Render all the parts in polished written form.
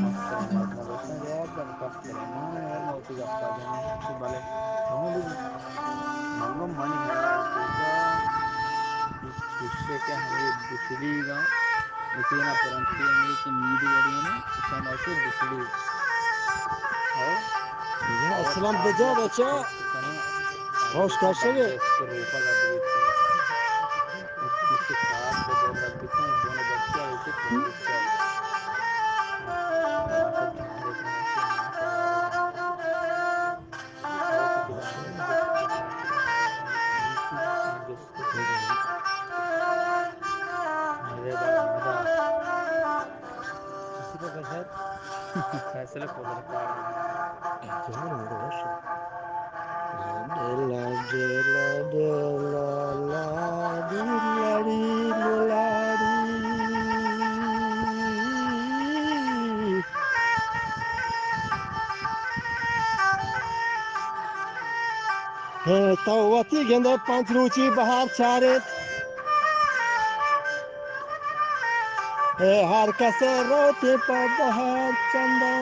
Master Mahatma Dosan jawab dan pastor mana ya mau tiga saja nih si balik kamu di malum mani है दूसरा उससे क्या हमें बिजली का इसी ना परंतु हमें की नींद बड़ी है ना इसे ना से बिजली है Ya और aslan आज beca या तो beca. खर्च करना आज Hoş जैसे karşı डब्बे ge. उसके रूपा का बीते उसके साथ पे दो रख देते हैं दोनों बच्चे ऐसे खोल देते हैं यहाँ से तुम्हारे यहाँ से यहाँ से हमारे गाँव हो किसी का निर्देश किसी ना किसी नीति निर्देश मजेदार मजा Kisi de becer. फैसले फैसले काढ़ में Canım öyle hoş. La la Tavati gende pantruçi bahar çare. Har kase roti pa bahar chanda.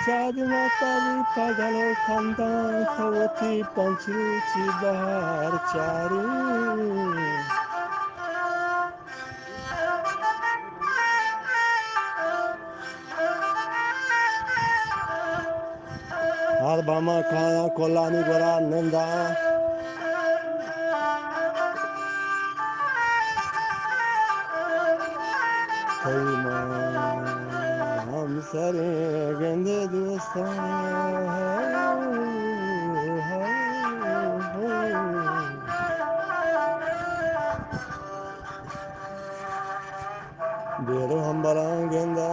Chadi matari pagalo kanda. Tavati pantruçi bahar çare. Har bama kana kolani gora nanda. Kayma हम सारे गंदे बेरो हम बरा गेंदा